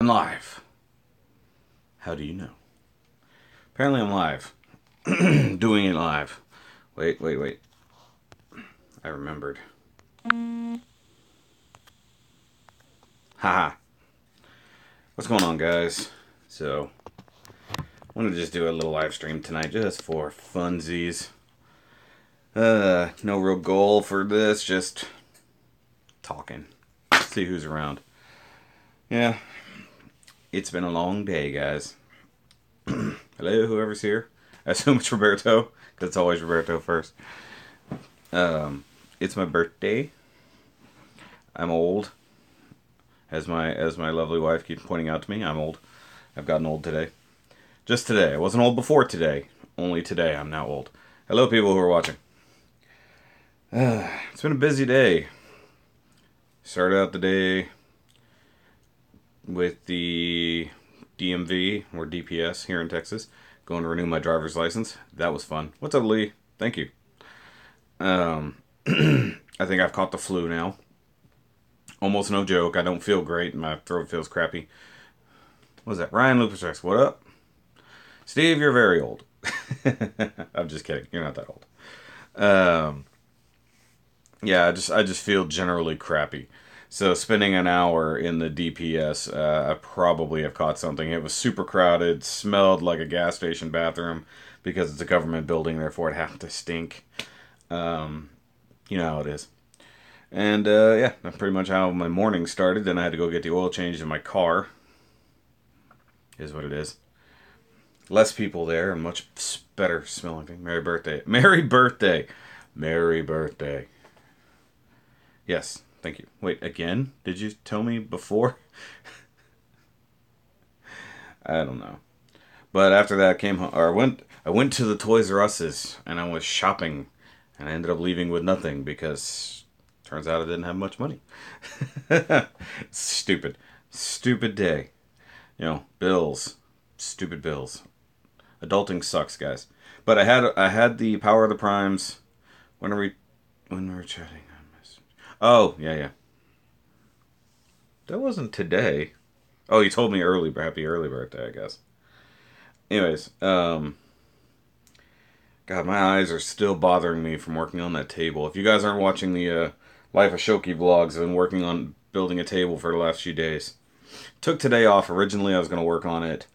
I'm live. How do you know? Apparently I'm live. Doing it live. Wait. I remembered. Haha. What's going on, guys? So, I want to just do a little live stream tonight just for funsies. No real goal for this, just talking. See who's around. Yeah. It's been a long day, guys. Hello, whoever's here. I assume it's Roberto, because it's always Roberto first. It's my birthday. I'm old. As my lovely wife keeps pointing out to me, I'm old. I've gotten old today. Just today. I wasn't old before today. Only today I'm now old. Hello, people who are watching. It's been a busy day. Started out the day with the DMV, or DPS, here in Texas. Going to renew my driver's license. That was fun. What's up, Lee? Thank you. I think I've caught the flu now. Almost no joke. I don't feel great. My throat feels crappy. What was that? Ryan Lupus Rex. What up? Steve, you're very old. I'm just kidding. You're not that old. Yeah, I just feel generally crappy. So spending an hour in the DPS, I probably have caught something. It was super crowded, smelled like a gas station bathroom because it's a government building, therefore it has to stink. You know how it is. And yeah, that's pretty much how my morning started. Then I had to go get the oil changed in my car. Is what it is. Less people there and much better smelling thing. Merry birthday. Merry birthday. Merry birthday. Yes, thank you. Wait, again? Did you tell me before? I don't know. But after that, I came home, or I went to the Toys R Us's and I was shopping, and I ended up leaving with nothing because turns out I didn't have much money. Stupid day. You know, bills, stupid bills. Adulting sucks, guys. But I had the Power of the Primes. When we were chatting. Oh, yeah. That wasn't today. Oh, you told me early, happy early birthday, I guess. Anyways, God, my eyes are still bothering me from working on that table. If you guys aren't watching the Life of Shoki vlogs, I've been working on building a table for the last few days. Took today off. Originally, I was going to work on it,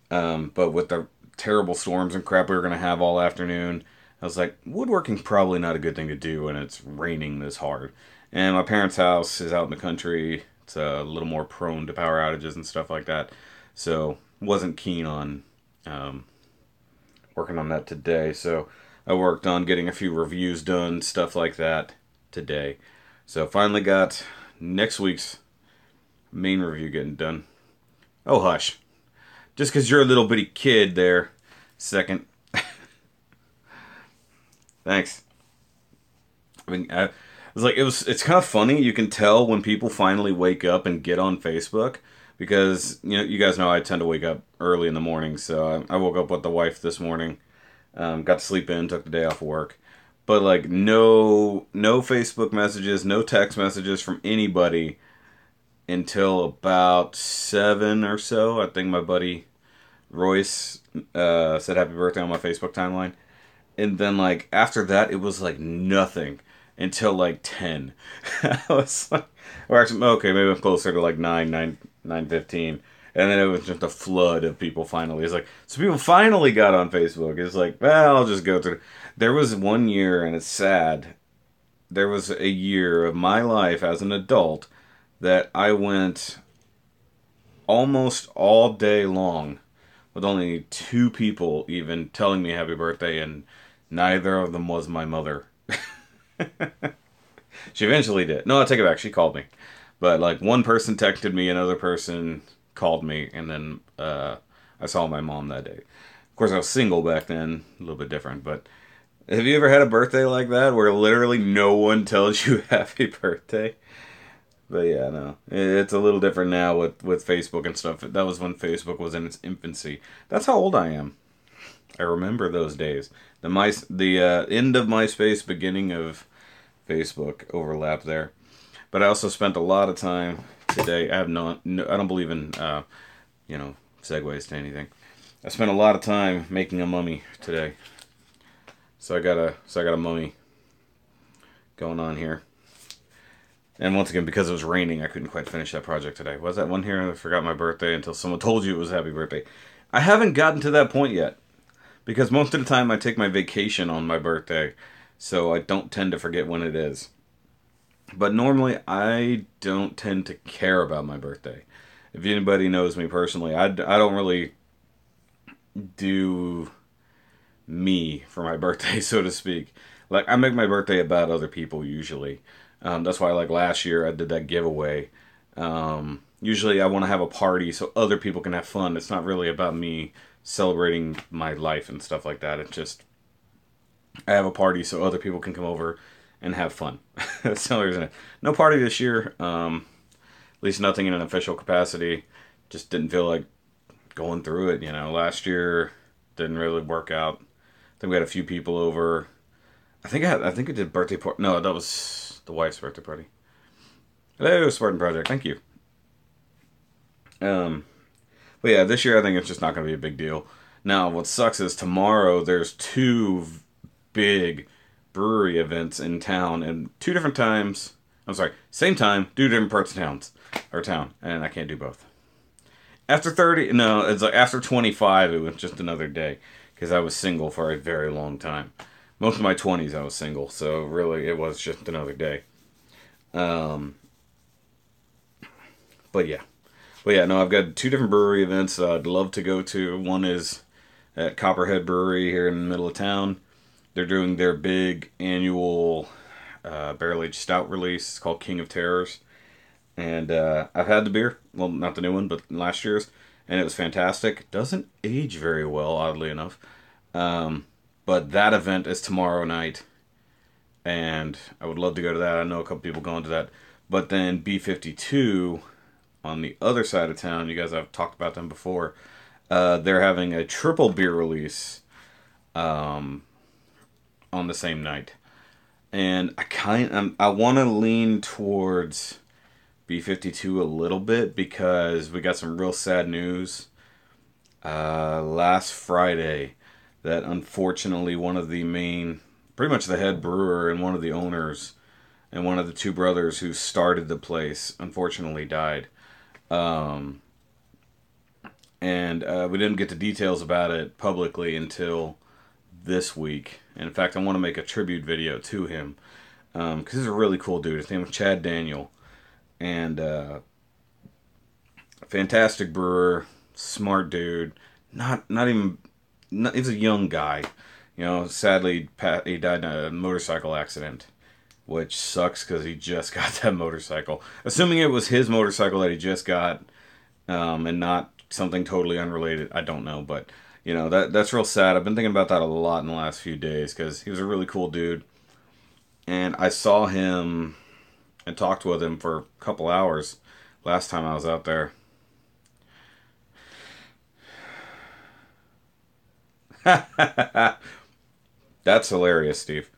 but with the terrible storms and crap we were going to have all afternoon, I was like, woodworking probably not a good thing to do when it's raining this hard. And my parents' house is out in the country. It's a little more prone to power outages and stuff like that. So, wasn't keen on working on that today. So, I worked on getting a few reviews done, stuff like that, today. So, finally got next week's main review getting done. Oh, hush. Just because you're a little bitty kid there. Second. Thanks. I mean, it's kind of funny. You can tell when people finally wake up and get on Facebook, because you guys know I tend to wake up early in the morning. So I woke up with the wife this morning, got to sleep in, took the day off of work, but like no Facebook messages, no text messages from anybody until about 7 or so. I think my buddy Royce said happy birthday on my Facebook timeline, and then like after that it was like nothing until like 10. I was like, or actually, okay, maybe I'm closer to like 9:15. And then it was just a flood of people finally. It's like, so people finally got on Facebook. It's like, well, I'll just go through. There was one year, and it's sad, there was a year of my life as an adult that I went almost all day long with only 2 people even telling me happy birthday, and neither of them was my mother. She eventually did. No, I take it back. She called me. But like one person texted me, another person called me, and then I saw my mom that day. Of course, I was single back then, a little bit different. But have you ever had a birthday like that where literally no one tells you happy birthday? But yeah, no, it's a little different now with Facebook and stuff. That was when Facebook was in its infancy. That's how old I am. I remember those days. The end of MySpace, beginning of Facebook overlap there. But I also spent a lot of time today. I have no I don't believe in, you know, segues to anything. I spent a lot of time making a mummy today. So I got a mummy going on here. And once again, because it was raining, I couldn't quite finish that project today. Was that one here? I forgot my birthday until someone told you it was happy birthday. I haven't gotten to that point yet. Because most of the time I take my vacation on my birthday. So I don't tend to forget when it is. But normally I don't tend to care about my birthday. If anybody knows me personally, I don't really do me for my birthday, so to speak. Like, I make my birthday about other people usually. That's why, like, last year I did that giveaway. Usually I want to have a party so other people can have fun. It's not really about me celebrating my life and stuff like that. It's just, I have a party so other people can come over and have fun. That's the only reason. No party this year. At least nothing in an official capacity. Just didn't feel like going through it, you know. Last year didn't really work out. I think we had a few people over. I think I did birthday party. No, that was the wife's birthday party. Hello, Spartan Project. Thank you. But yeah, this year I think it's just not going to be a big deal. Now, what sucks is tomorrow there's two big brewery events in town and two different times. I'm sorry, same time, two different parts of town, and I can't do both. After 30, no, it's like after 25, it was just another day because I was single for a very long time. Most of my 20s I was single, so really it was just another day. But yeah. But yeah, no, I've got two different brewery events I'd love to go to. One is at Copperhead Brewery here in the middle of town. They're doing their big annual barrel-aged stout release. It's called King of Terrors. And I've had the beer. Well, not the new one, but last year's. And it was fantastic. Doesn't age very well, oddly enough. But that event is tomorrow night. And I would love to go to that. I know a couple people going to that. But then B52 on the other side of town, you guys, I've talked about them before. They're having a triple beer release on the same night. And I want to lean towards B52 a little bit because we got some real sad news last Friday that unfortunately one of the main, pretty much the head brewer and one of the owners and one of the two brothers who started the place unfortunately died. And we didn't get the details about it publicly until this week. And in fact, I want to make a tribute video to him because he's a really cool dude. His name is Chad Daniel. And fantastic brewer, smart dude. He's a young guy. You know, sadly, he died in a motorcycle accident, which sucks because he just got that motorcycle. Assuming it was his motorcycle that he just got, and not something totally unrelated. I don't know, but you know that's real sad. I've been thinking about that a lot in the last few days because he was a really cool dude, and I saw him and talked with him for a couple hours last time I was out there. That's hilarious, Steve.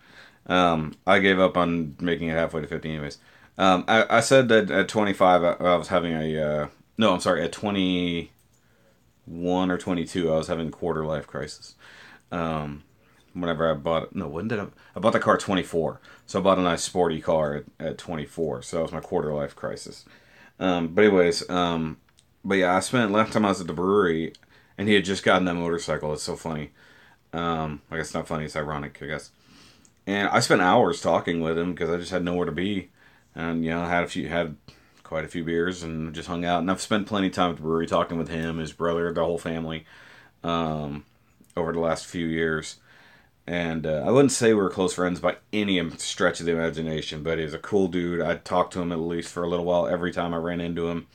I gave up on making it halfway to 50 anyways. I said that at 25 I was having a... no, I'm sorry, at 21 or 22 I was having a quarter life crisis. Whenever I bought... No, when did I bought the car at 24. So I bought a nice sporty car at 24. So that was my quarter life crisis. But anyways, but yeah, I spent... Last time I was at the brewery and he had just gotten that motorcycle. It's so funny. I guess it's not funny, it's ironic, I guess. And I spent hours talking with him because I just had nowhere to be, and you know, had quite a few beers and just hung out. And I've spent plenty of time at the brewery talking with him, his brother, the whole family, over the last few years. And I wouldn't say we were close friends by any stretch of the imagination, but he was a cool dude. I'd talk to him at least for a little while every time I ran into him.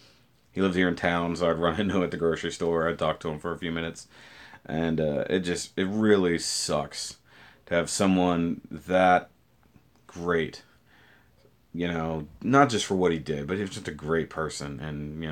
He lives here in town, so I'd run into him at the grocery store. I'd talk to him for a few minutes, and it really sucks to have someone that great, you know, not just for what he did, but he was just a great person. And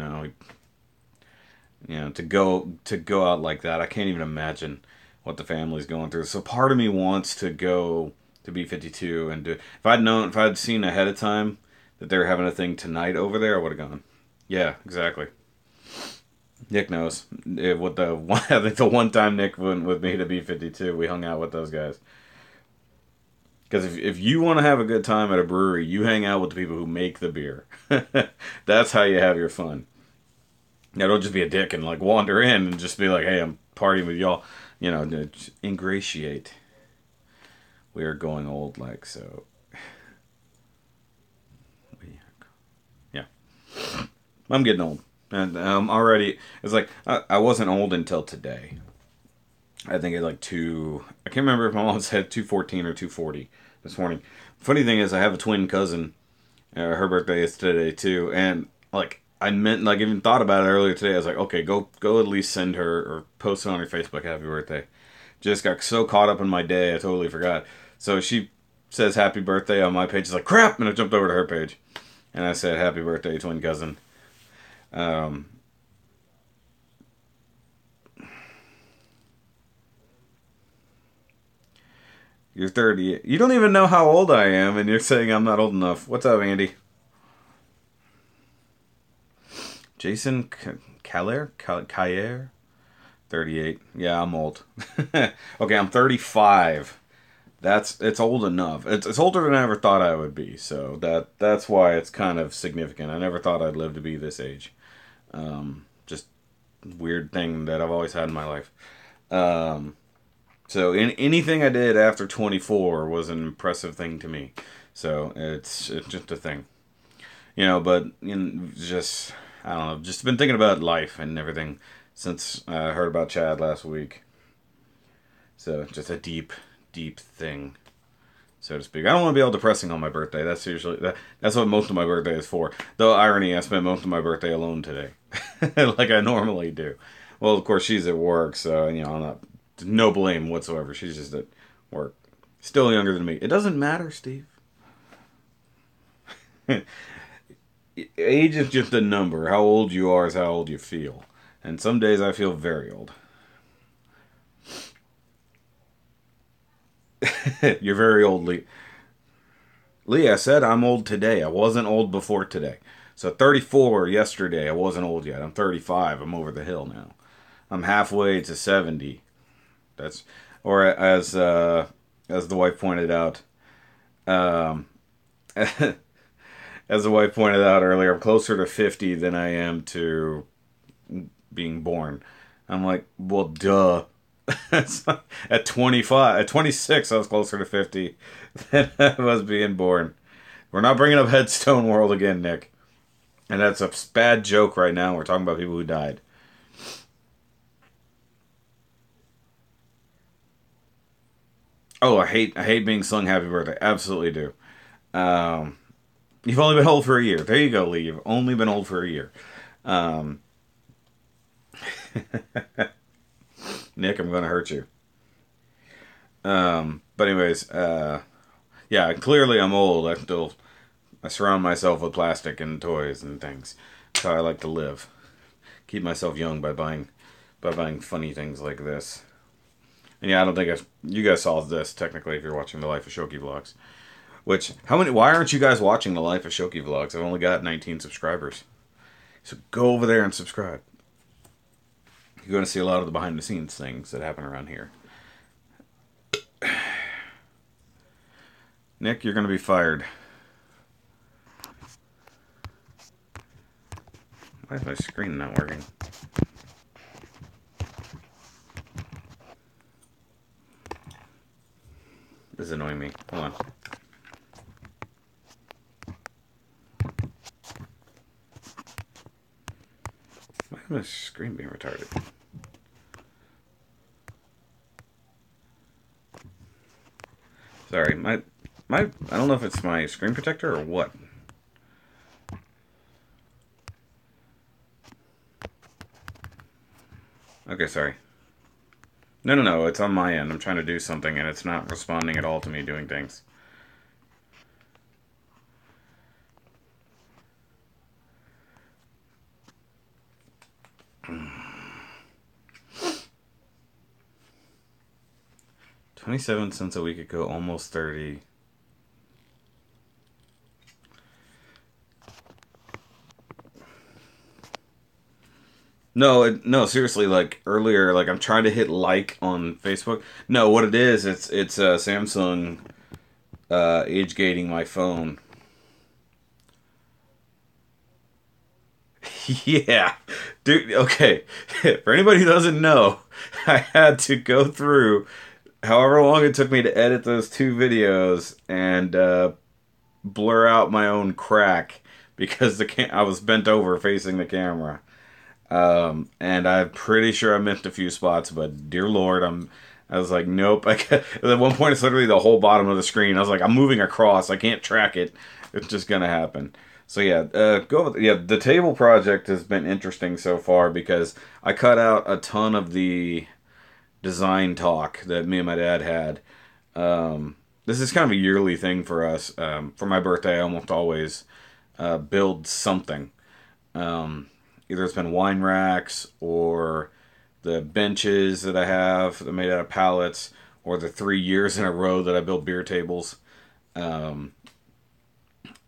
to go out like that, I can't even imagine what the family's going through. So part of me wants to go to B52 and do. If I'd seen ahead of time that they were having a thing tonight over there, I would have gone. Yeah, exactly. Nick knows. What the one, I think the one time Nick went with me to B52, we hung out with those guys. Because if you want to have a good time at a brewery, you hang out with the people who make the beer. That's how you have your fun. Now, don't just be a dick and like wander in and just be like, "Hey, I'm partying with y'all." You know, ingratiate. We are going old, like so. Yeah, I'm getting old, and already. It's like I wasn't old until today. I think at like two. I can't remember if my mom said 214 or 240 this morning. Funny thing is, I have a twin cousin. Her birthday is today too, and like I meant, like even thought about it earlier today. I was like, okay, go at least send her or post it on her Facebook, happy birthday. Just got so caught up in my day, I totally forgot. So she says happy birthday on my page. It's like crap, and I jumped over to her page, and I said happy birthday, twin cousin. Um, you're 30. You don't even know how old I am, and you're saying I'm not old enough. What's up, Andy? Jason Cayer? 38. Yeah, I'm old. Okay, I'm 35. It's old enough. It's older than I ever thought I would be. So that's why it's kind of significant. I never thought I'd live to be this age. Just weird thing that I've always had in my life. Um, so anything I did after 24 was an impressive thing to me. So it's just a thing, you know. But just I don't know. Just been thinking about life and everything since I heard about Chad last week. So just a deep thing, so to speak. I don't want to be all depressing on my birthday. That's usually that's what most of my birthday is for. Though irony, I spent most of my birthday alone today, like I normally do. Well, of course she's at work, so you know I'm not no blame whatsoever. She's just at work. Still younger than me. It doesn't matter, Steve. Age is just a number. How old you are is how old you feel. And some days I feel very old. You're very old, Lee. Lee, I said I'm old today. I wasn't old before today. So 34 yesterday, I wasn't old yet. I'm 35. I'm over the hill now. I'm halfway to 70. That's or as the wife pointed out, um, as the wife pointed out earlier, I'm closer to 50 than I am to being born. I'm like, well, duh. At 25, at 26, I was closer to 50 than I was being born. We're not bringing up Headstone World again, Nick. And that's a bad joke right now. We're talking about people who died. Oh, I hate being sung happy birthday. Absolutely do. Um, you've only been old for a year. There you go, Lee. You've only been old for a year. Um, Nick, I'm going to hurt you. But anyways, yeah, clearly I'm old. I surround myself with plastic and toys and things. That's how I like to live. Keep myself young by buying funny things like this. And yeah, I don't think you guys saw this technically if you're watching the Life of Shoki vlogs. Which how many? Why aren't you guys watching the Life of Shoki vlogs? I've only got 19 subscribers. So go over there and subscribe. You're going to see a lot of the behind the scenes things that happen around here. Nick, you're going to be fired. Why is my screen not working? This is annoying me. Hold on. Why is my screen being retarded? Sorry, my I don't know if it's my screen protector or what. Okay, sorry. No, it's on my end. I'm trying to do something and it's not responding at all to me doing things. 27 cents a week ago, almost 30. No, no, seriously, like earlier, like I'm trying to hit like on Facebook. No, what it is, it's Samsung age gating my phone. Yeah, dude. Okay, for anybody who doesn't know, I had to go through however long it took me to edit those two videos and blur out my own crack because I was bent over facing the camera. And I'm pretty sure I missed a few spots, but dear Lord, I was like, nope. At one point, it's literally the whole bottom of the screen. I was like, I'm moving across. I can't track it. It's just gonna happen. So yeah, yeah. The table project has been interesting so far because I cut out a ton of the design talk that me and my dad had. This is kind of a yearly thing for us. For my birthday, I almost always build something. Either it's been wine racks or the benches that I have that are made out of pallets, or the 3 years in a row that I built beer tables. Um,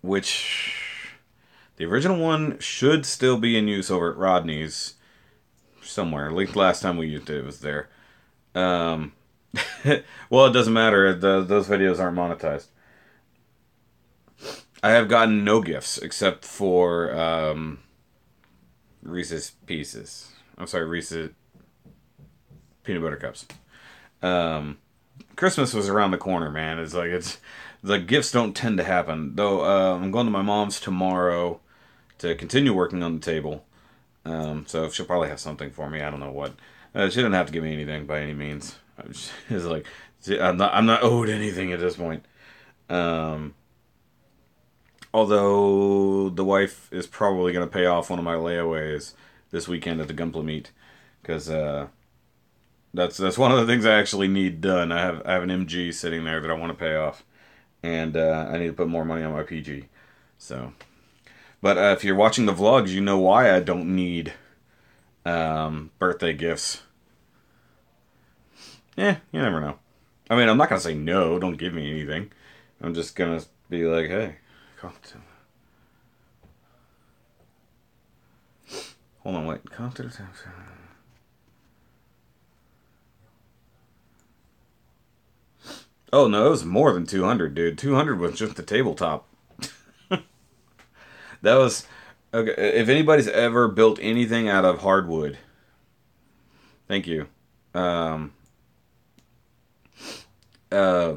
which the original one should still be in use over at Rodney's somewhere. At least last time we used it, it was there. Um, well, it doesn't matter. Those videos aren't monetized. I have gotten no gifts except for Reese's Pieces. I'm sorry, Reese's Peanut Butter Cups. Um, Christmas was around the corner, man. It's the gifts don't tend to happen. Though I'm going to my mom's tomorrow to continue working on the table. So she'll probably have something for me. I don't know what. She didn't have to give me anything by any means. It's like I'm not owed anything at this point. Um, Although the wife is probably going to pay off one of my layaways this weekend at the Gunpla meet because that's one of the things I actually need done. I have an MG sitting there that I want to pay off, and I need to put more money on my PG. So, but if you're watching the vlogs, you know why I don't need birthday gifts. Yeah, you never know. I mean, I'm not gonna say no. Don't give me anything. I'm just gonna be like, hey, hold on, wait. Oh no, it was more than 200, dude. 200 was just the tabletop. That was okay. If anybody's ever built anything out of hardwood, thank you. Um, uh,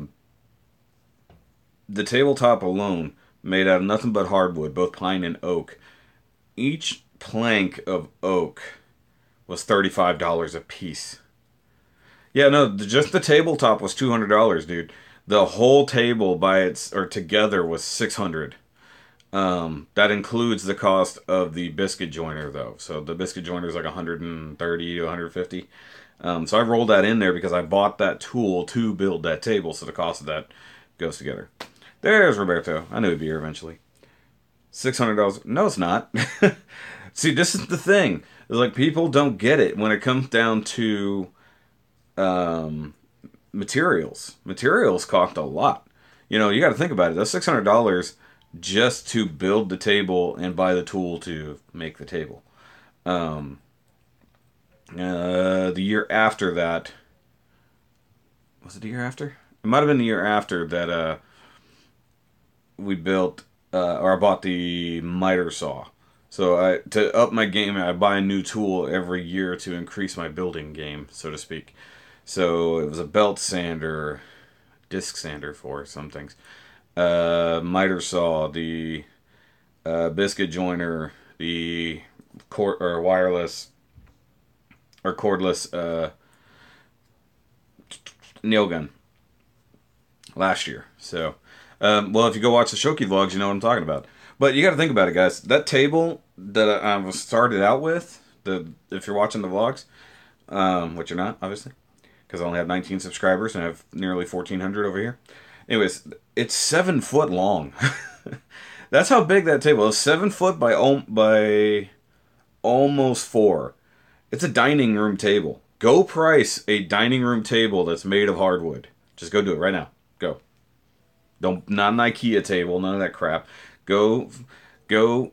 the tabletop alone, made out of nothing but hardwood, both pine and oak. Each plank of oak was $35 a piece. Yeah, no, just the tabletop was $200, dude. The whole table by its or together was 600. That includes the cost of the biscuit joiner, though. So the biscuit joiner is like 130 to 150. So I rolled that in there because I bought that tool to build that table. So the cost of that goes together. There's Roberto. I knew he'd be here eventually. $600. No, it's not. See, this is the thing. It's like people don't get it when it comes down to um, materials. Materials cost a lot. You know, you got to think about it. That's $600 just to build the table and buy the tool to make the table. Um, the year after that, was it the year after? It might have been the year after that we built or I bought the miter saw. So to up my game, I buy a new tool every year to increase my building game, so to speak. So it was a belt sander, disc sander for some things, miter saw, the biscuit joiner, the cord or wireless or cordless nail gun last year. So, well, if you go watch the Shoki vlogs, you know what I'm talking about. But you got to think about it, guys. That table that I was started out with, if you're watching the vlogs, which you're not, obviously, because I only have 19 subscribers and I have nearly 1,400 over here. Anyways, it's 7 foot long. That's how big that table is. 7 foot by almost 4. It's a dining room table. Go price a dining room table that's made of hardwood. Just go do it right now. Go. Don't not an IKEA table, none of that crap. Go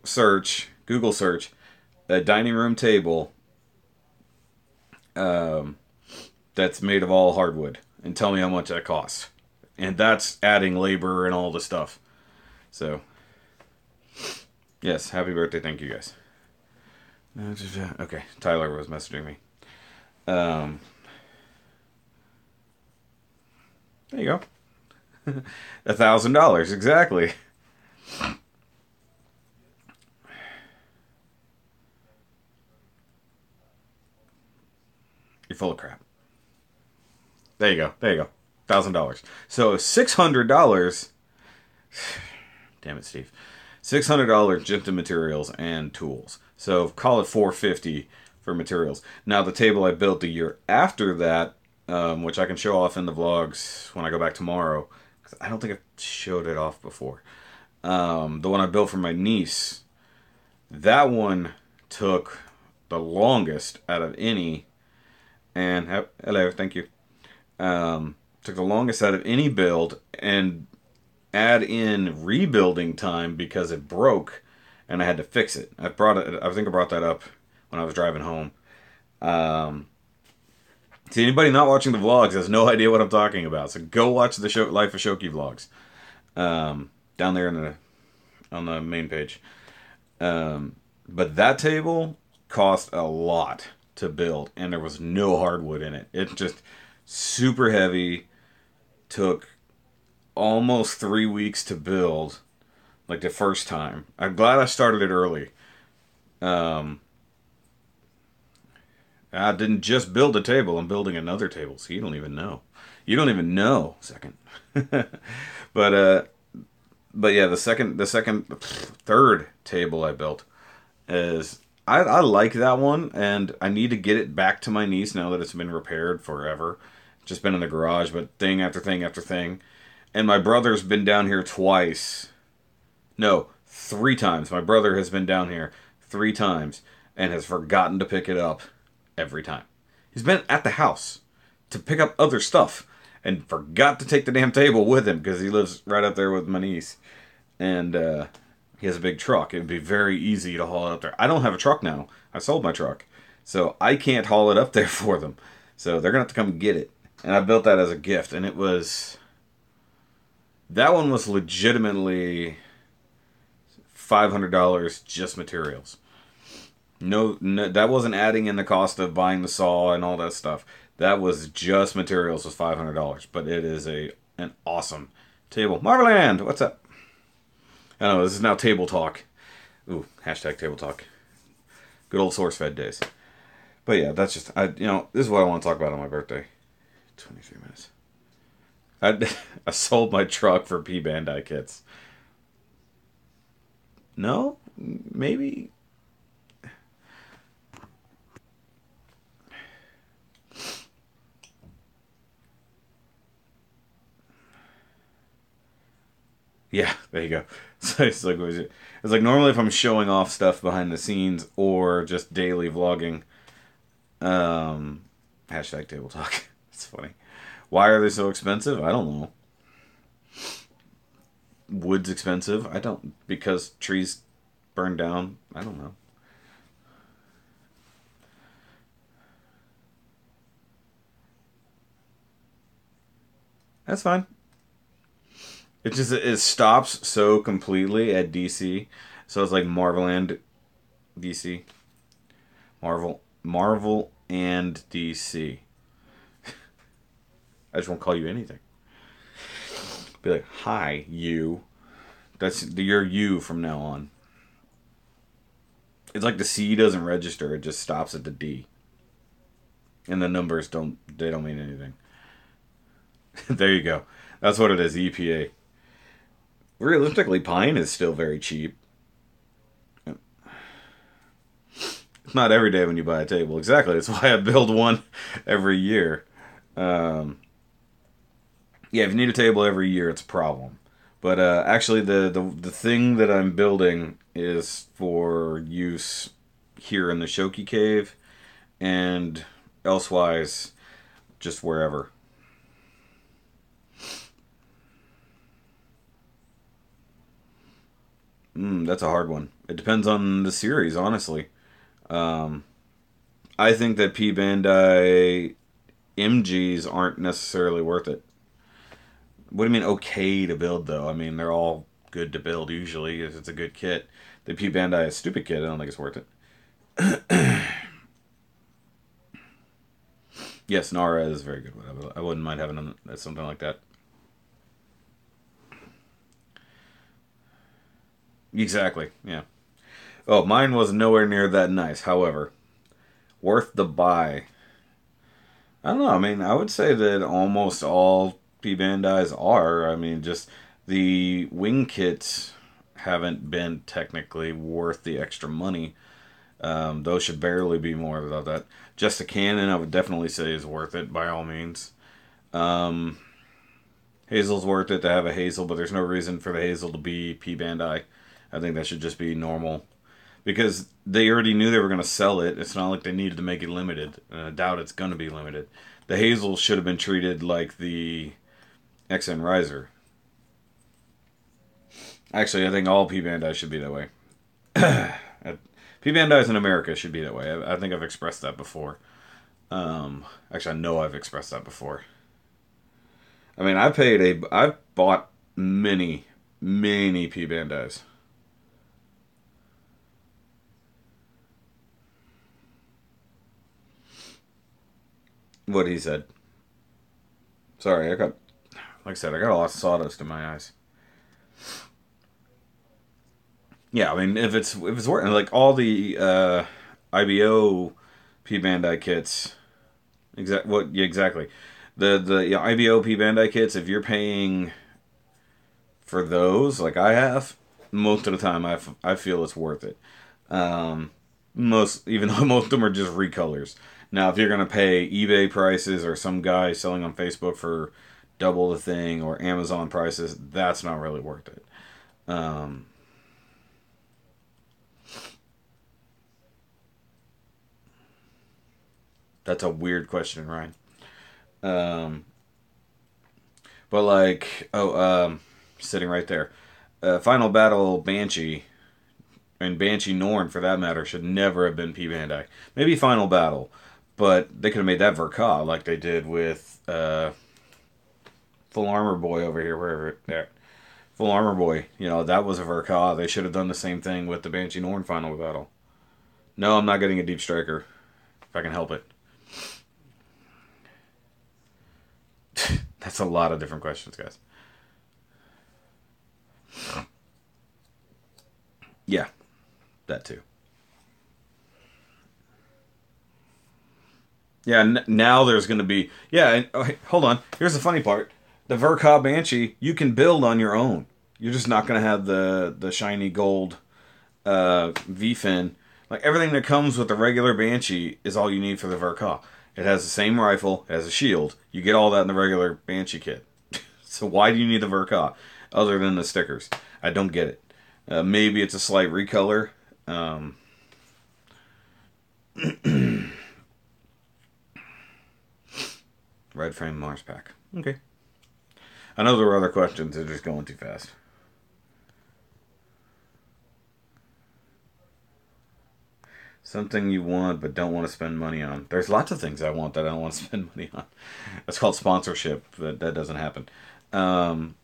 search, Google search a dining room table um, that's made of all hardwood, and tell me how much that costs. And that's adding labor and all the stuff. So, yes, happy birthday. Thank you guys. Okay, Tyler was messaging me. Um, there you go. $1,000 exactly. You're full of crap. There you go. There you go. $1,000. So $600. Damn it, Steve. $600 just in materials and tools. So call it $450 for materials. Now the table I built the year after that, which I can show off in the vlogs when I go back tomorrow. 'Cause I don't think I've showed it off before. The one I built for my niece, that one took the longest out of any. And hello, thank you. Took the longest out of any build, and add in rebuilding time because it broke and I had to fix it. I think I brought that up when I was driving home. Um, See, anybody not watching the vlogs has no idea what I'm talking about. So go watch the show, Life of Shoki vlogs, down there on the main page. But that table cost a lot to build, and there was no hardwood in it. It's just super heavy. Took almost 3 weeks to build, like the first time. I'm glad I started it early. Um, I didn't just build a table, I'm building another table, so you don't even know. You don't even know. Second. but but yeah, third table I built is I like that one, and I need to get it back to my niece now that it's been repaired forever. It's just been in the garage, but thing after thing after thing. And my brother's been down here twice. No, 3 times. My brother has been down here 3 times and has forgotten to pick it up every time. He's been at the house to pick up other stuff and forgot to take the damn table with him because he lives right up there with my niece. And he has a big truck. It would be very easy to haul it up there. I don't have a truck now. I sold my truck. So I can't haul it up there for them. So they're going to have to come get it. And I built that as a gift. And it was... That one was legitimately $500 just materials. No, that wasn't adding in the cost of buying the saw and all that stuff. That was just materials, was $500. But it is an awesome table. Marveland, what's up? I know this is now table talk. Ooh, hashtag table talk. Good old SourceFed days. But yeah, that's just this is what I want to talk about on my birthday. 23 minutes. I sold my truck for P Bandai kits. No, maybe. Yeah, there you go. So it's like normally if I'm showing off stuff behind the scenes or just daily vlogging. Um, Hashtag table talk. It's funny. Why are they so expensive? I don't know. Wood's expensive. I don't because trees burn down. I don't know. That's fine. It stops so completely at DC. So it's like Marvel and DC. Marvel and DC. I just won't call you anything. Be like, hi, you. That's you're you from now on. It's like the C doesn't register; it just stops at the D, and the numbers don't mean anything. There you go. That's what it is. EPA. Realistically, pine is still very cheap. It's not every day when you buy a table. Exactly. That's why I build one every year. Um, yeah, if you need a table every year, it's a problem. But actually, the thing that I'm building is for use here in the Shoki Cave and elsewise, just wherever. That's a hard one. It depends on the series, honestly. Um, I think that P Bandai MGs aren't necessarily worth it. What do you mean okay to build though? I mean they're all good to build usually if it's a good kit. The P Bandai is a stupid kit. I don't think it's worth it. Yes, Nara is very good. I wouldn't mind having something like that. Exactly. Yeah. Oh, mine was nowhere near that nice. However, worth the buy. I don't know. I mean, I would say that almost all P Bandai's are. I mean, just the wing kits haven't been technically worth the extra money. Those should barely be more of that. Just a cannon, I would definitely say is worth it by all means. Um, Hazel's worth it to have a Hazel, but there's no reason for the Hazel to be P Bandai. I think that should just be normal because they already knew they were going to sell it. It's not like they needed to make it limited. And I doubt it's going to be limited. The Hazel should have been treated like the XN Riser. Actually, I think all P Bandai should be that way. P Bandai's in America should be that way. I think I've expressed that before. Actually, I know I've expressed that before. I mean, I've bought many P Bandais. What he said. Sorry, like I said, I got a lot of sawdust in my eyes. Yeah, I mean, if it's working, like all the IBO P Bandai kits, yeah, exactly. The yeah, IBO P Bandai kits, if you're paying for those, like I have, most of the time I feel it's worth it. Um, even though most of them are just recolors. Now, if you're gonna pay eBay prices or some guy selling on Facebook for double the thing or Amazon prices, that's not really worth it. Um, that's a weird question, Ryan. Um, but like, sitting right there, Final Battle Banshee and Banshee Norn, for that matter, should never have been P Bandai. Maybe Final Battle, but they could have made that Verka like they did with Full Armor Boy over here, wherever there. Full Armor Boy, that was a Verka. They should have done the same thing with the Banshee Norn Final Battle. No, I'm not getting a Deep Striker if I can help it. That's a lot of different questions, guys. Yeah, that too. Yeah, now there's going to be. Yeah, hey, hold on. Here's the funny part. The Verka Banshee, you can build on your own. You're just not going to have the shiny gold V-fin. Like everything that comes with the regular Banshee is all you need for the Verka. It has the same rifle, it has a shield. You get all that in the regular Banshee kit. So why do you need the Verka other than the stickers? I don't get it. Maybe it's a slight recolor. Um, Red frame Mars pack. Okay. I know there were other questions. They're just going too fast. Something you want but don't want to spend money on. There's lots of things I want that I don't want to spend money on. That's called sponsorship. That doesn't happen. Um,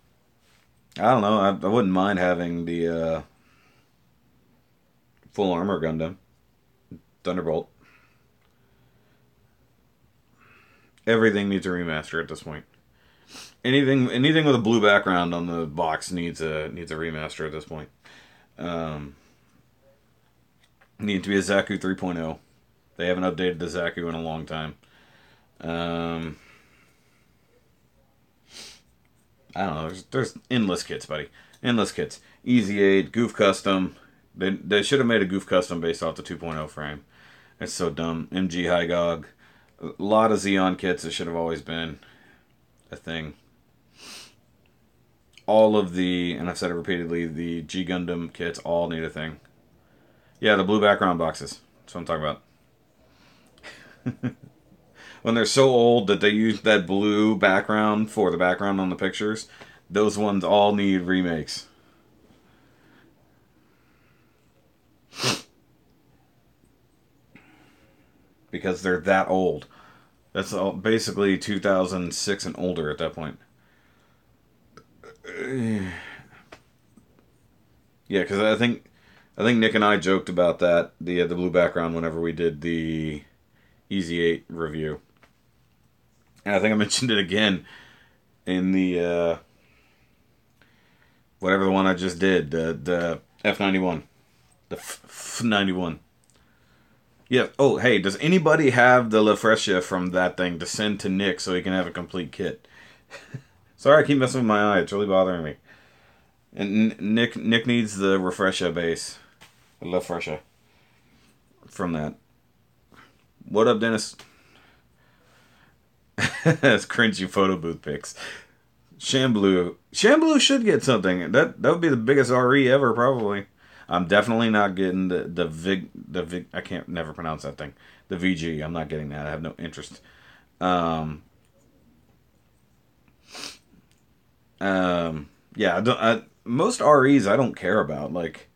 I don't know. I wouldn't mind having the full armor Gundam Thunderbolt. Everything needs a remaster at this point. Anything with a blue background on the box needs a remaster at this point. Um, Need to be a Zaku 3.0. They haven't updated the Zaku in a long time. Um, I don't know. There's endless kits, buddy. Endless kits. Easy 8, Goof Custom. They should have made a Goof Custom based off the 2.0 frame. It's so dumb. MG Hygog. A lot of Xeon kits that should have always been a thing. All of the, and I've said it repeatedly, the G Gundam kits all need a thing. Yeah, the blue background boxes. That's what I'm talking about. When they're so old that they use that blue background for the background on the pictures, those ones all need remakes. Because because they're that old. That's all, basically 2006 and older at that point. Yeah, because I think Nick and I joked about that the blue background whenever we did the Easy 8 review, and I think I mentioned it again in the whatever the one I just did, the F91, the F91. Yeah. Oh, hey, does anybody have the La Fresca from that thing to send to Nick so he can have a complete kit? Sorry, I keep messing with my eye. It's really bothering me. And Nick needs the Refresha base, the La Fresca from that. What up, Dennis? That's cringy photo booth pics. Shamblu should get something. That would be the biggest RE ever, probably. I'm definitely not getting the Vig. I can't never pronounce that thing. The VG. I'm not getting that. I have no interest. Um, yeah. Most REs I don't care about. Like,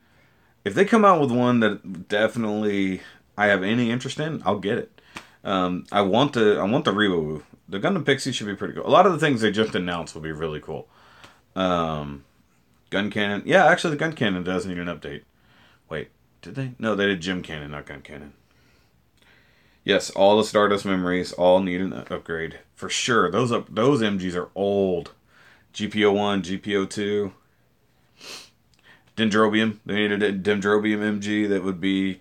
if they come out with one that definitely I have any interest in, I'll get it. I want the Reboot. The Gundam Pixie should be pretty cool. A lot of the things they just announced will be really cool. Um, Gun Cannon. Yeah, actually, the Gun Cannon does need an update. Wait, did they? No, they did Gym Cannon, not Gun Cannon. Yes, all the Stardust memories all need an upgrade for sure. Those MGs are old. GPO1, GPO2, Dendrobium. They needed a Dendrobium MG that would be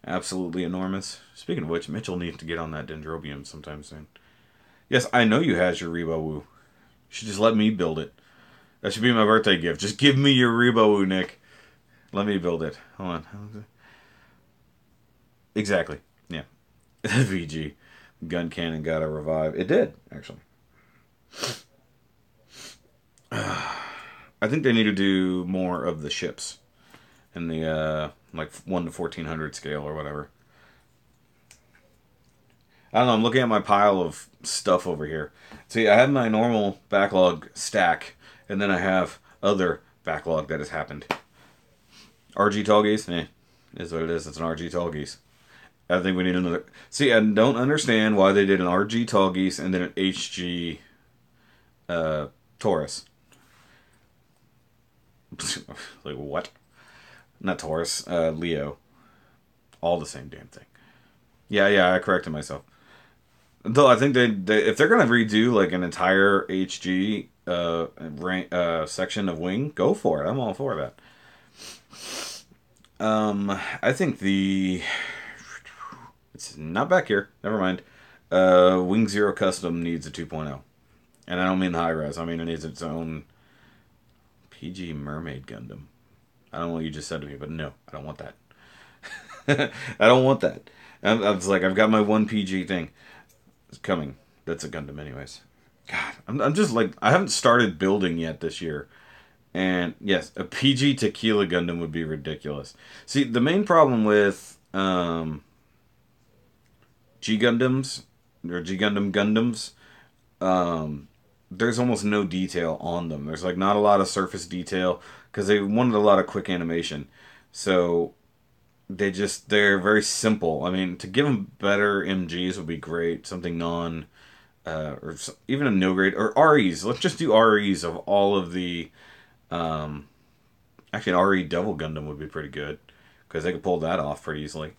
absolutely enormous. Speaking of which, Mitchell needs to get on that Dendrobium sometime soon. Yes, I know you has your Reba Woo. You should just let me build it. That should be my birthday gift. Just give me your Reba Woo, Nick. Let me build it. Hold on. Exactly. Yeah. VG. Gun Cannon got a revive. It did, actually. I think they need to do more of the ships in the like 1 to 1400 scale or whatever. I don't know. I'm looking at my pile of stuff over here. See, I have my normal backlog stack, and then I have other backlog that has happened. RG Tallgeese? Is what it is. It's an RG Tallgeese. I think we need another. See, I don't understand why they did an RG Tallgeese and then an HG Taurus. Like, what? Not Taurus, Leo. All the same damn thing. Yeah, I corrected myself. Though I think they if they're gonna redo like an entire HG section of Wing, go for it. I'm all for that. I think it's not back here. Never mind. Wing Zero Custom needs a 2.0, and I don't mean the high res. I mean it needs its own PG Mermaid Gundam. I don't know what you just said to me, but no, I don't want that. I don't want that. I was like, I've got my one PG thing. It's coming. That's a Gundam, anyways. God, I'm just like, I haven't started building yet this year. And yes, a PG Tequila Gundam would be ridiculous. See, the main problem with G Gundams or G Gundam Gundams, there's almost no detail on them. There's like not a lot of surface detail because they wanted a lot of quick animation. So they're very simple. I mean, to give them better MGs would be great. Something or even a no grade or REs. Let's just do REs of all of the. Actually, an RE Devil Gundam would be pretty good because they could pull that off pretty easily.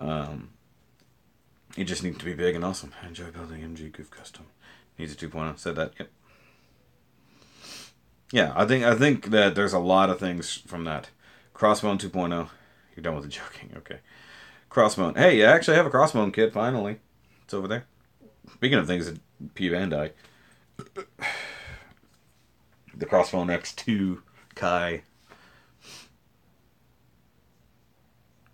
It just needs to be big and awesome. I enjoy building MG Goof Custom. Needs a 2.0. Said that. Yep. Yeah, I think that there's a lot of things from that. Crossbone 2.0. You're done with the joking. Okay. Crossbone. Hey, I actually have a Crossbone kit, finally. It's over there. Speaking of things that P. Bandai. The Crossbone X2 Kai.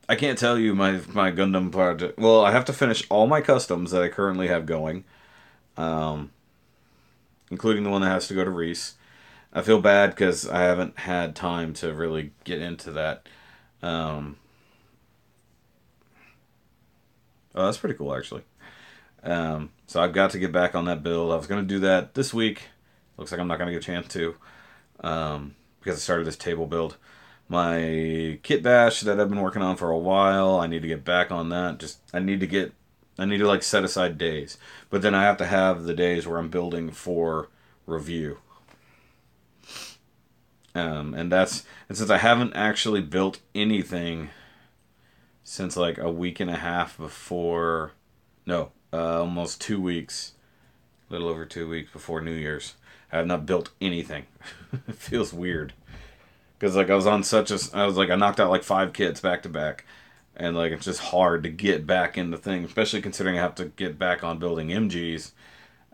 I can't tell you my Gundam project. Well, I have to finish all my customs that I currently have going. Including the one that has to go to Reese. I feel bad because I haven't had time to really get into that. Oh, that's pretty cool, actually. So I've got to get back on that build. I was going to do that this week. Looks like I'm not going to get a chance to. Because I started this table build. My kit bash that I've been working on for a while, I need to get back on that. I need to get I need to like set aside days, but then I have to have the days where I'm building for review. And since I haven't actually built anything since like a week and a half before, no, almost 2 weeks, a little over 2 weeks before New Year's, I have not built anything. It feels weird because like I was like I knocked out like 5 kits back to back, and like it's just hard to get back into things, especially considering I have to get back on building MGs.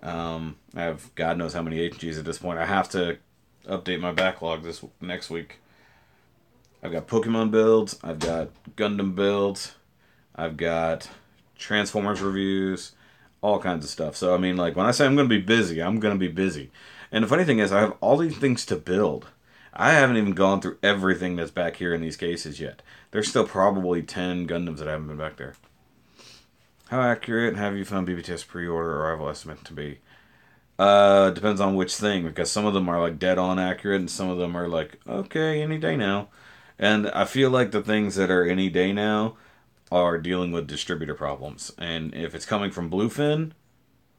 I have God knows how many HGs at this point. I have to update my backlog this next week. I've got Pokemon builds, I've got Gundam builds, I've got Transformers reviews, all kinds of stuff. So I mean, like when I say I'm going to be busy, I'm going to be busy. And the funny thing is, I have all these things to build. I haven't even gone through everything that's back here in these cases yet. There's still probably 10 Gundams that haven't been back there. How accurate have you found BBTS pre-order arrival estimate to be? Depends on which thing, because some of them are like dead on accurate, and some of them are like, okay, any day now. And I feel like the things that are any day now are dealing with distributor problems. And if it's coming from Bluefin,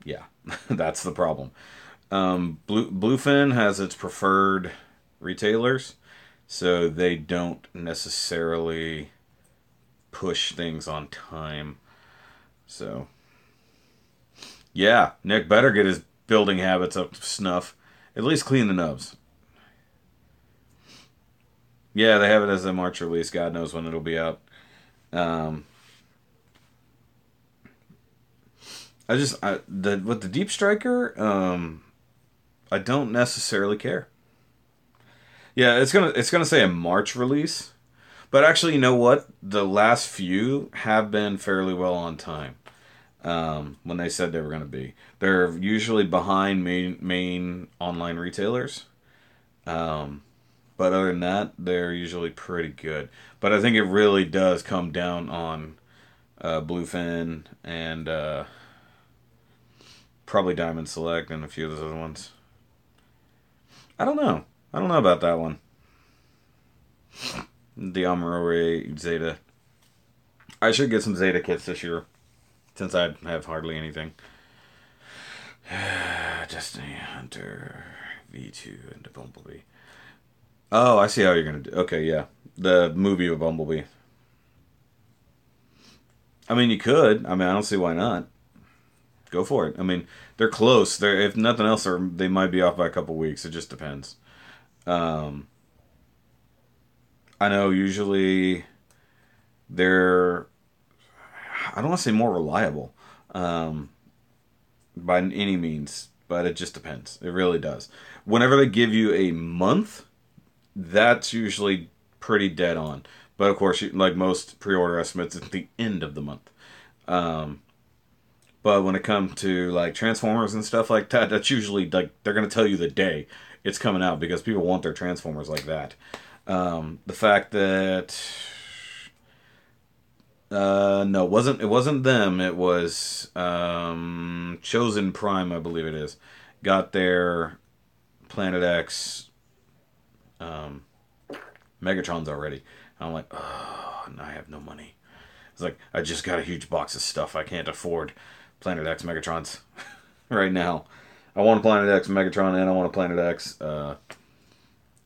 yeah, that's the problem. Bluefin has its preferred retailers, so they don't necessarily push things on time. So, yeah, Nick better get his building habits up to snuff. At least clean the nubs. Yeah, they have it as a March release. God knows when it'll be out. Um, with the Deep Striker, I don't necessarily care. Yeah, it's gonna say a March release, but actually, you know what? The last few have been fairly well on time. When they said they were gonna be, they're usually behind main online retailers. Um, but other than that, they're usually pretty good. But I think it really does come down on Bluefin and probably Diamond Select and a few of those other ones. I don't know. I don't know about that one. The Amarore Zeta. I should get some Zeta kits this year, since I have hardly anything. Destiny Hunter V2 and the Bumblebee. Oh, I see how you're gonna do. Okay, yeah, the movie of Bumblebee. I mean, you could. I mean, I don't see why not. Go for it. I mean, they're close. They're if nothing else, they might be off by a couple weeks. It just depends. Um, I know usually they're I don't want to say more reliable um, by any means, but it just depends. It really does. Whenever they give you a month, that's usually pretty dead on. But of course, like most pre-order estimates, it's the end of the month. Um, but when it comes to like Transformers and stuff like that, that's usually like they're gonna tell you the day it's coming out because people want their Transformers like that. The fact that no, it wasn't them. It was Chosen Prime, I believe it is. Got their Planet X um, Megatrons already. I'm like, oh, and I have no money. It's like I just got a huge box of stuff. I can't afford Planet X Megatrons right now. I want a Planet X Megatron and I want a Planet X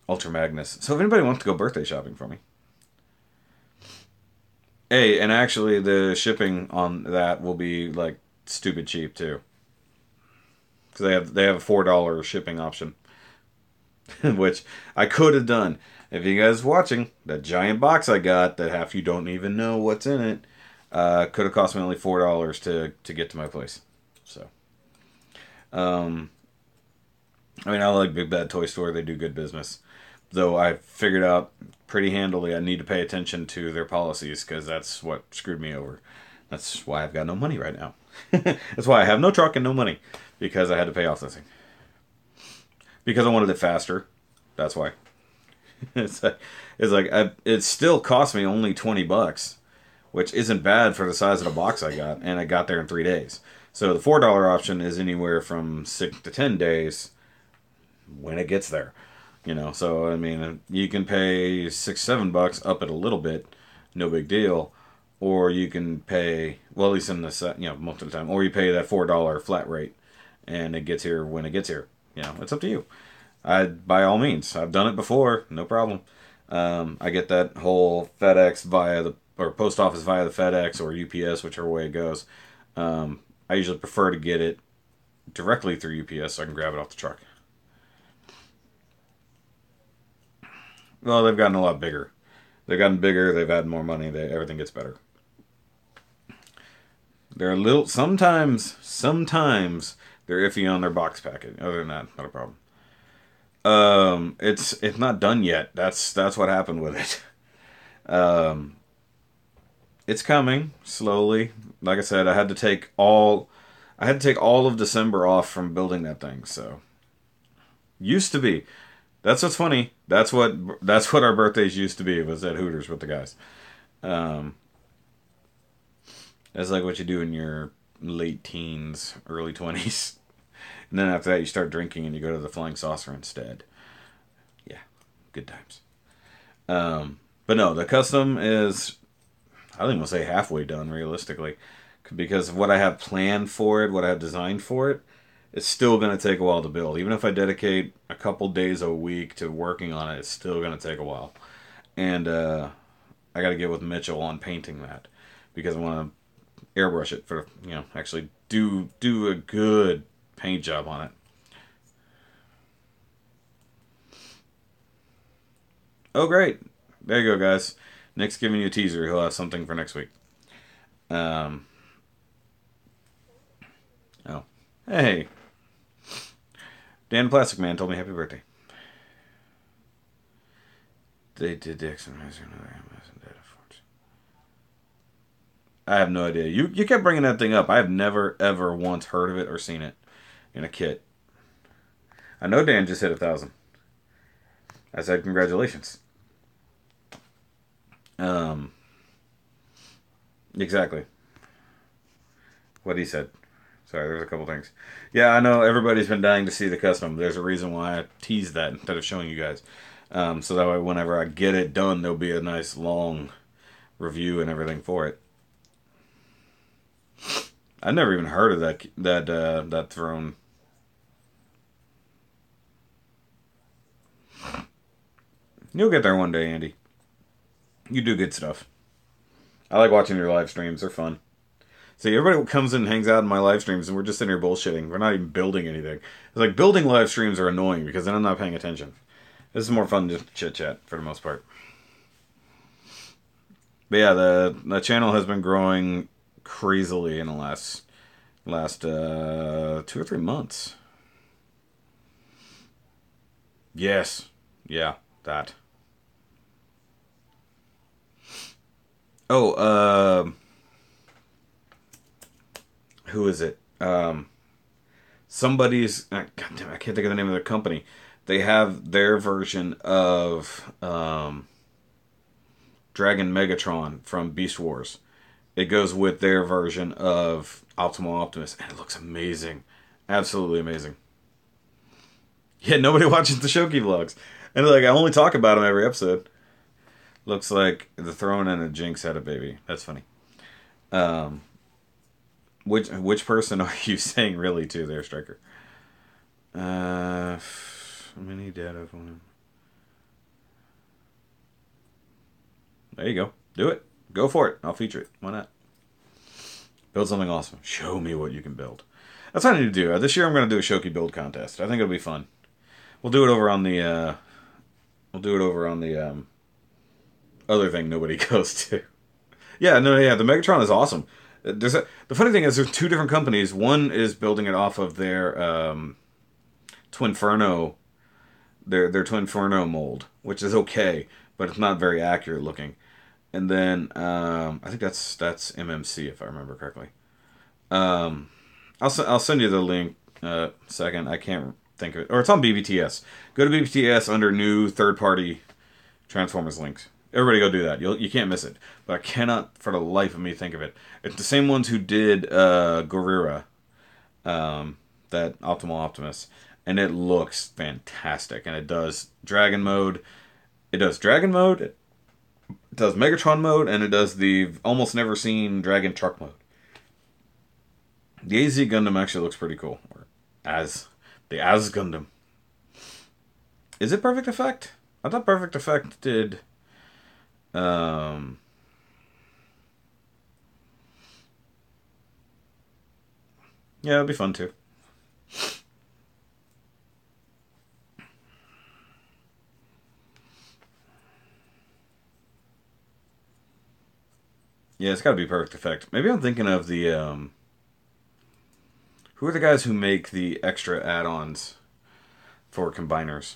Ultra Magnus. So if anybody wants to go birthday shopping for me. Hey, and actually the shipping on that will be like stupid cheap too. Because they have a $4 shipping option. Which I could have done. If you guys watching, that giant box I got that half you don't even know what's in it, could have cost me only $4 to get to my place. So, um, I mean, I like Big Bad Toy Store; they do good business. Though I figured out pretty handily I need to pay attention to their policies because that's what screwed me over. That's why I've got no money right now. That's why I have no truck and no money because I had to pay off this thing because I wanted it faster. That's why. It still cost me only $20, which isn't bad for the size of the box I got, and I got there in 3 days. So the $4 option is anywhere from 6 to 10 days when it gets there. So I mean, you can pay $6, $7, up it a little bit, no big deal. or you can pay, well, at least in this, most of the time, or you pay that $4 flat rate, and it gets here when it gets here. It's up to you. By all means, I've done it before, no problem. I get that whole FedEx or post office via the FedEx or UPS, whichever way it goes. I usually prefer to get it directly through UPS so I can grab it off the truck. Well, they've gotten a lot bigger. They've gotten bigger. They've had more money. Everything gets better. They're a little. Sometimes they're iffy on their box package. Other than that, not a problem. It's not done yet. That's what happened with it. Um, it's coming slowly. Like I said, I had to take all of December off from building that thing. So used to be. That's what's funny. That's what our birthdays used to be, was at Hooters with the guys. Um, that's like what you do in your late teens, early 20s. And then after that, you start drinking and you go to the Flying Saucer instead. Yeah, good times. But no, the custom is, I think we'll say halfway done realistically, because of what I have planned for it, what I have designed for it, it's still going to take a while to build. Even if I dedicate a couple days a week to working on it, it's still going to take a while. And I got to get with Mitchell on painting that, because I want to airbrush it for, actually do a good paint job on it. Oh, great. There you go, guys. Nick's giving you a teaser. He'll have something for next week. Um, oh. Hey. Dan Plastic Man told me happy birthday. They did the exercise. I have no idea. You kept bringing that thing up. I have never, ever once heard of it or seen it in a kit. I know Dan just hit 1,000. I said congratulations. Um, exactly what he said. Sorry, there's a couple things. Yeah, I know everybody's been dying to see the custom. There's a reason why I teased that instead of showing you guys. So that way, whenever I get it done, there'll be a nice long review and everything for it. I never even heard of that throne. You'll get there one day, Andy. You do good stuff. I like watching your live streams. They're fun. See, everybody comes in and hangs out in my live streams, and we're just sitting here bullshitting. We're not even building anything. It's like building live streams are annoying because then I'm not paying attention. This is more fun to chit chat for the most part. But yeah, the channel has been growing crazily in the last 2 or 3 months. Yes, yeah, that. Oh, who is it? Somebody's. God damn, I can't think of the name of their company. They have their version of Dragon Megatron from Beast Wars. It goes with their version of Optimal Optimus, and it looks amazing. Absolutely amazing. Yeah, nobody watches the Shoki vlogs. And like, I only talk about them every episode. Looks like the Throne and a Jinx had a baby. That's funny. Um, which person are you saying really to there, Striker? Mini data phone. There you go. Do it. Go for it. I'll feature it. Why not? Build something awesome. Show me what you can build. That's what I need to do. This year I'm going to do a Shoki build contest. I think it'll be fun. We'll do it over on the. Other thing nobody goes to. Yeah, no, yeah. The Megatron is awesome. The funny thing is, there's two different companies. One is building it off of their Twinferno, their Twinferno mold, which is okay, but it's not very accurate looking. And then I think that's MMC if I remember correctly. I'll send you the link second. I can't think of it, or it's on BBTS. Go to BBTS under new third party Transformers links. Everybody go do that. You can't miss it. But I cannot for the life of me think of it. It's the same ones who did Gorira, that Optimal Optimus, and it looks fantastic. And it does Dragon mode. It does Dragon mode, It does Megatron mode, and it does the almost never seen Dragon Truck mode. The AZ Gundam actually looks pretty cool. Or the As Gundam. Is it Perfect Effect? I thought Perfect Effect did. Um, yeah, it'd be fun too. Yeah, it's got to be Perfect Effect. Maybe I'm thinking of the who are the guys who make the extra add-ons for combiners?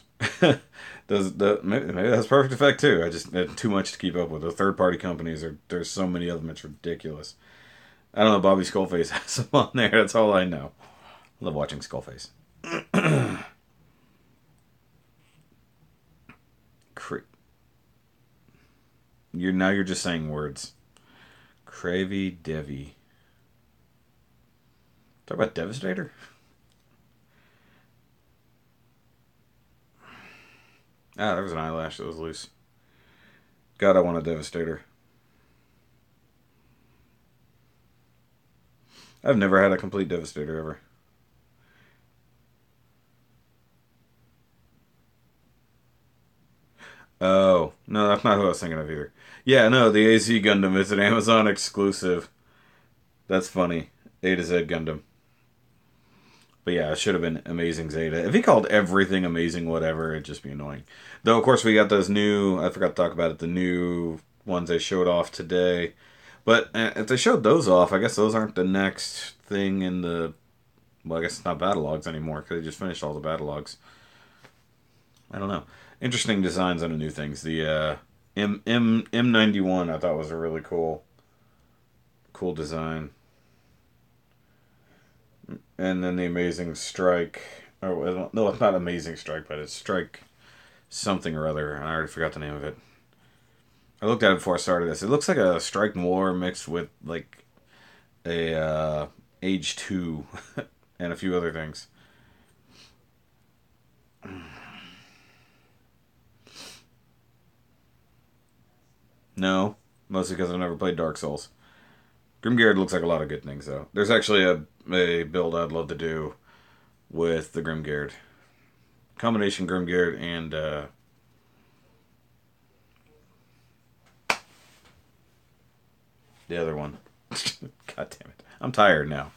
Does the maybe that's Perfect Effect too? I just had too much to keep up with. The third-party companies are there's so many of them. It's ridiculous. I don't know. Bobby Skullface has them on there. That's all I know. I love watching Skullface. You're just saying words. Cravey Devi. Talk about Devastator. Ah, there was an eyelash that was loose. God, I want a Devastator. I've never had a complete Devastator ever. Oh, no, that's not who I was thinking of either. Yeah, no, the AZ Gundam is an Amazon exclusive. That's funny. A to Z Gundam. But yeah, it should have been Amazing Zeta. If he called everything Amazing whatever, it'd just be annoying. Though, of course, we got those new, I forgot to talk about it, the new ones they showed off today. But if they showed those off, I guess those aren't the next thing in the. Well, I guess it's not battle logs anymore because they just finished all the battle logs. I don't know. Interesting designs on the new things. The M91 I thought was a really cool design. And then the Amazing Strike. Oh, no, it's not Amazing Strike, but it's Strike something or other. I already forgot the name of it. I looked at it before I started this. It looks like a Strike War mixed with like a Age 2 and a few other things. No, mostly because I've never played Dark Souls. Grimgeared looks like a lot of good things, though. There's actually a build I'd love to do with the Grimgeared. Combination Grimgeared and the other one. God damn it. I'm tired now.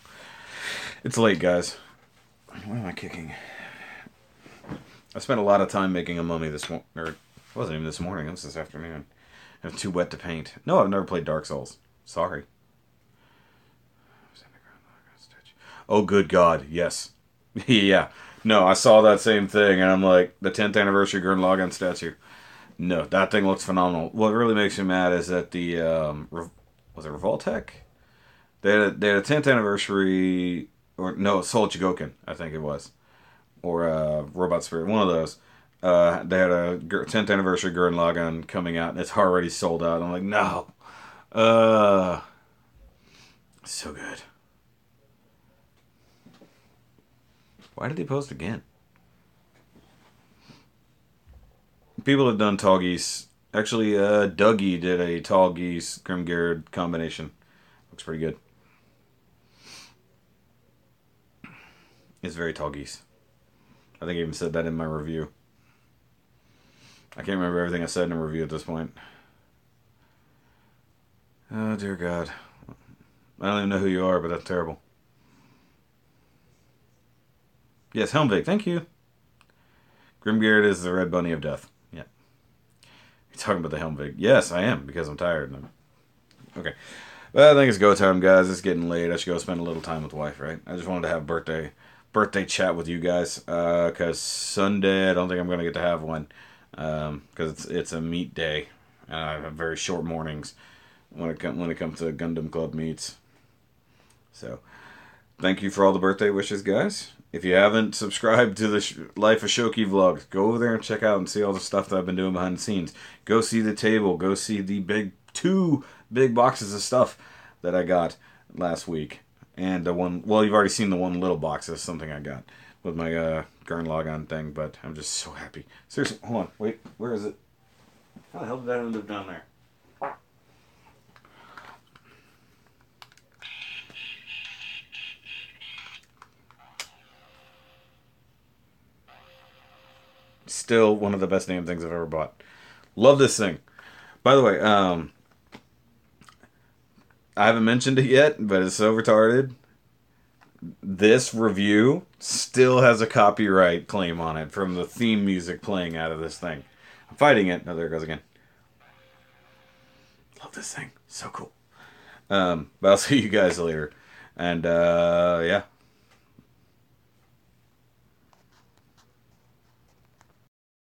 It's late, guys. What am I kicking? I spent a lot of time making a mummy this morning. Or it wasn't even this morning. It was this afternoon. I'm too wet to paint. No, I've never played Dark Souls. Sorry. Oh, good God. Yes. Yeah. No, I saw that same thing, and I'm like, the 10th anniversary Gurren Lagann statue. No, that thing looks phenomenal. What really makes me mad is that the, was it Revoltech? They had a 10th anniversary, or no, Soul Chigoken, I think it was. Or Robot Spirit, one of those. They had a 10th anniversary Gurren Lagann coming out, and it's already sold out. I'm like, no. Uh, so good. Why did they post again? People have done Tall Geese. Actually, Dougie did a Tall Geese Grimgeared combination. Looks pretty good. It's very Tall Geese. I think I even said that in my review. I can't remember everything I said in a review at this point. Oh, dear God. I don't even know who you are, but that's terrible. Yes, Helmvig, thank you. Grimgeared is the red bunny of death. Yeah. You're talking about the Helmvig. Yes, I am, because I'm tired. Okay. Well, I think it's go time, guys. It's getting late. I should go spend a little time with the wife, right? I just wanted to have birthday chat with you guys. Because Sunday, I don't think I'm going to get to have one. Because it's a meet day. And I have very short mornings when it comes to Gundam Club meets. So, thank you for all the birthday wishes, guys. If you haven't subscribed to the Life of Shoki vlogs, go over there and check out and see all the stuff that I've been doing behind the scenes. Go see the table. Go see the two big boxes of stuff that I got last week. And the one, well, you've already seen the one little box. That's something I got with my Gurren Lagann thing, but I'm just so happy. Seriously, hold on. Wait, where is it? How the hell did that end up down there? Still one of the best damn things I've ever bought. Love this thing. By the way, I haven't mentioned it yet, but it's so retarded. This review still has a copyright claim on it from the theme music playing out of this thing. I'm fighting it. Oh, there it goes again. Love this thing. So cool. But I'll see you guys later. And yeah,